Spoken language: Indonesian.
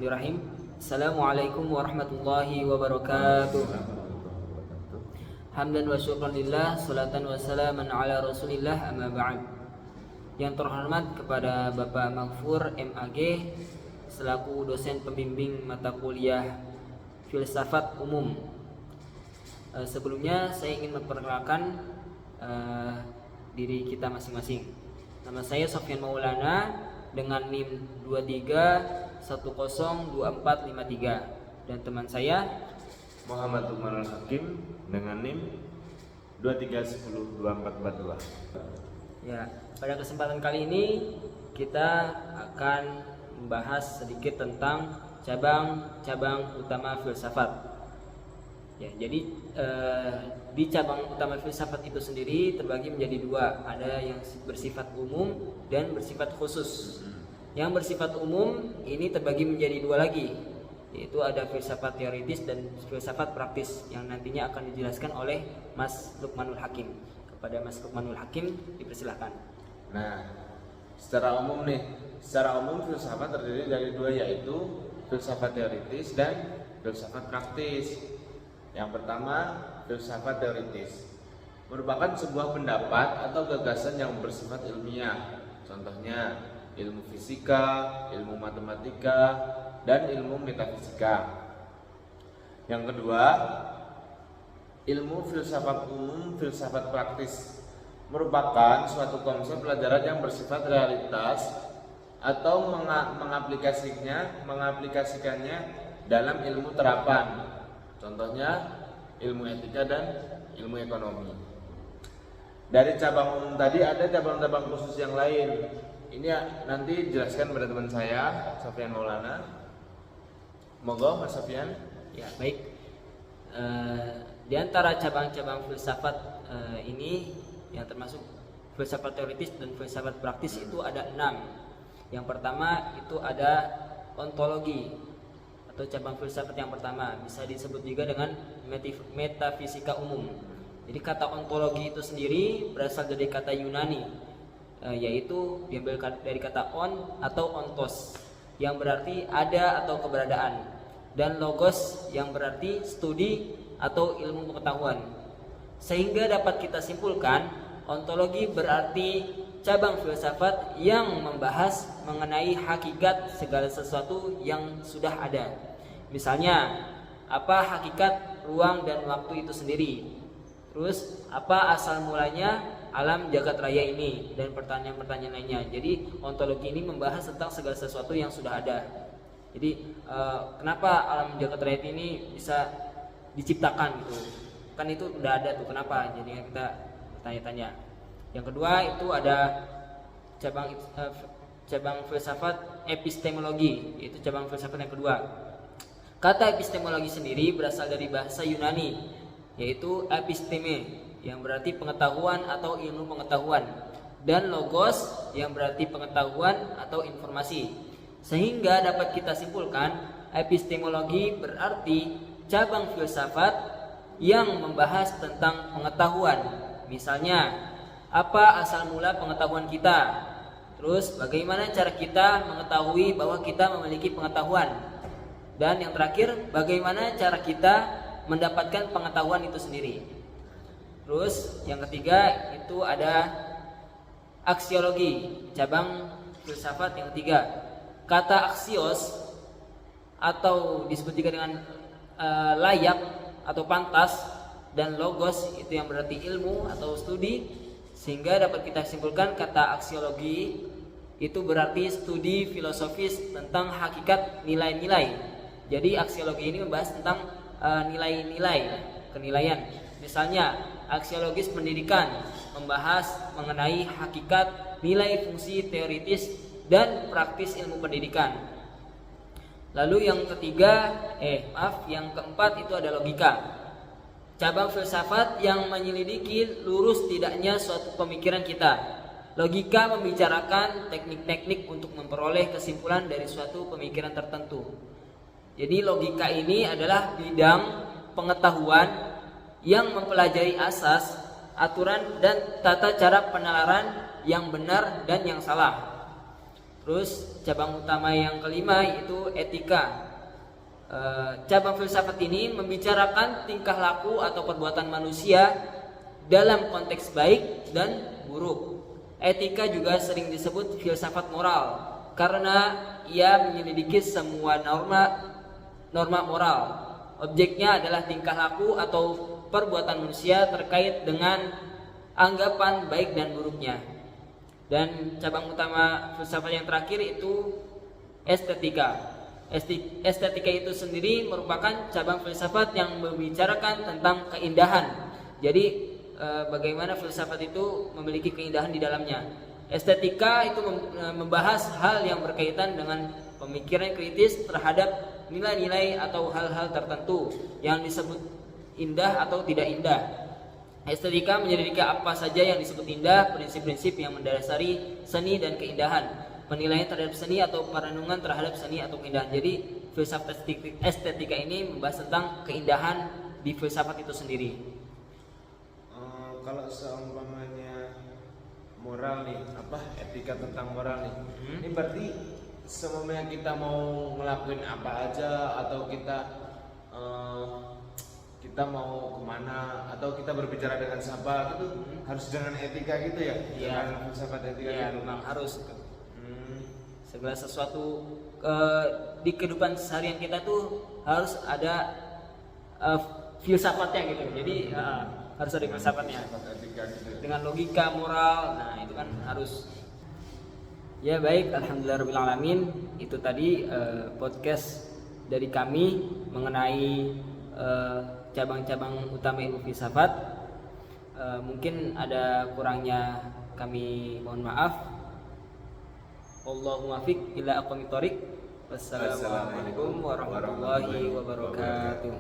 Bismillahirrahmanirrahim. Assalamualaikum warahmatullahi wabarakatuh. Hamdan wa syukran lillah, salatan wa salaman ala rasulillah, amma ba'd. Yang terhormat kepada Bapak Maghfur MAG selaku dosen pembimbing mata kuliah Filsafat Umum. Sebelumnya saya ingin memperkenalkan diri kita masing-masing. Nama saya Sofyan Maulana dengan NIM 23102453, dan teman saya Muhammad Umar Hakim dengan NIM 23102442. Ya, pada kesempatan kali ini kita akan membahas sedikit tentang cabang-cabang utama filsafat. Ya, jadi di cabang utama filsafat itu sendiri terbagi menjadi dua, ada yang bersifat umum dan bersifat khusus. Yang bersifat umum ini terbagi menjadi dua lagi, yaitu ada filsafat teoritis dan filsafat praktis yang nantinya akan dijelaskan oleh Mas Lukmanul Hakim. Kepada Mas Lukmanul Hakim dipersilahkan. Nah, secara umum filsafat terdiri dari dua, yaitu filsafat teoritis dan filsafat praktis. Yang pertama, filsafat teoritis merupakan sebuah pendapat atau gagasan yang bersifat ilmiah. Contohnya ilmu fisika, ilmu matematika, dan ilmu metafisika. Yang kedua, ilmu filsafat umum, filsafat praktis merupakan suatu konsep pelajaran yang bersifat realitas atau mengaplikasikannya dalam ilmu terapan. Contohnya ilmu etika dan ilmu ekonomi. Dari cabang umum tadi ada cabang-cabang khusus yang lain. Ini nanti dijelaskan pada teman saya, Sofyan Maulana. Monggo Mas Sofyan. Ya, baik. Di antara cabang-cabang filsafat ini yang termasuk filsafat teoritis dan filsafat praktis itu ada 6. Yang pertama itu ada ontologi atau cabang filsafat yang pertama, bisa disebut juga dengan metafisika umum. Jadi kata ontologi itu sendiri berasal dari kata Yunani, yaitu diambil dari kata on atau ontos yang berarti ada atau keberadaan, dan logos yang berarti studi atau ilmu pengetahuan. Sehingga dapat kita simpulkan ontologi berarti cabang filsafat yang membahas mengenai hakikat segala sesuatu yang sudah ada. Misalnya, apa hakikat ruang dan waktu itu sendiri? Terus, apa asal mulanya alam jagat raya ini, dan pertanyaan-pertanyaan lainnya. Jadi, ontologi ini membahas tentang segala sesuatu yang sudah ada. Jadi, kenapa alam jagat raya ini bisa diciptakan gitu? Kan itu udah ada tuh, kenapa? Jadi kita bertanya-tanya. Yang kedua itu ada cabang filsafat epistemologi, yaitu cabang filsafat yang kedua. Kata epistemologi sendiri berasal dari bahasa Yunani, yaitu episteme yang berarti pengetahuan atau ilmu pengetahuan, dan logos yang berarti pengetahuan atau informasi. Sehingga dapat kita simpulkan epistemologi berarti cabang filsafat yang membahas tentang pengetahuan. Misalnya, apa asal mula pengetahuan kita? Terus bagaimana cara kita mengetahui bahwa kita memiliki pengetahuan? Dan yang terakhir, bagaimana cara kita mendapatkan pengetahuan itu sendiri? Terus yang ketiga itu ada aksiologi, cabang filsafat yang ketiga. Kata aksios atau disebut juga dengan layak atau pantas, dan logos itu yang berarti ilmu atau studi. Sehingga dapat kita simpulkan kata aksiologi itu berarti studi filosofis tentang hakikat nilai-nilai. Jadi aksiologi ini membahas tentang nilai-nilai, kenilaian. Misalnya aksiologis pendidikan membahas mengenai hakikat nilai fungsi teoritis dan praktis ilmu pendidikan. Lalu yang keempat itu ada logika. Cabang filsafat yang menyelidiki lurus tidaknya suatu pemikiran kita. Logika membicarakan teknik-teknik untuk memperoleh kesimpulan dari suatu pemikiran tertentu. Jadi logika ini adalah bidang pengetahuan yang mempelajari asas, aturan, dan tata cara penalaran yang benar dan yang salah. Terus cabang utama yang kelima yaitu etika. Cabang filsafat ini membicarakan tingkah laku atau perbuatan manusia dalam konteks baik dan buruk. Etika juga sering disebut filsafat moral karena ia menyelidiki semua norma moral. Objeknya adalah tingkah laku atau perbuatan manusia terkait dengan anggapan baik dan buruknya. Dan cabang utama filsafat yang terakhir itu estetika. Estetika itu sendiri merupakan cabang filsafat yang membicarakan tentang keindahan. Jadi bagaimana filsafat itu memiliki keindahan di dalamnya. Estetika itu membahas hal yang berkaitan dengan pemikiran kritis terhadap nilai-nilai atau hal-hal tertentu yang disebut indah atau tidak indah. Estetika menyelidiki apa saja yang disebut indah, prinsip-prinsip yang mendasari seni dan keindahan, penilaian terhadap seni atau perenungan terhadap seni atau keindahan. Jadi filsafat estetika ini membahas tentang keindahan di filsafat itu sendiri. Kalau seumpamanya moral nih, etika tentang moral nih, ini berarti seumpamanya kita mau ngelakuin apa aja atau kita mau kemana atau kita berbicara dengan siapa gitu harus dengan etika gitu ya? Iya. Dengan filsafat etika Iya, gitu. memang harus. Segala sesuatu di kehidupan seharian kita tuh harus ada filsafatnya gitu. Jadi harus ada filsafatnya. Filsafat etika gitu. Dengan logika, moral, nah itu kan harus. Ya baik, alhamdulillahirabbil alamin. Itu tadi podcast dari kami mengenai cabang-cabang utama ilmu filsafat. Mungkin ada kurangnya kami mohon maaf. Wallahu muwaffiq ila aqwamit thoriq. Wassalamualaikum warahmatullahi wabarakatuh.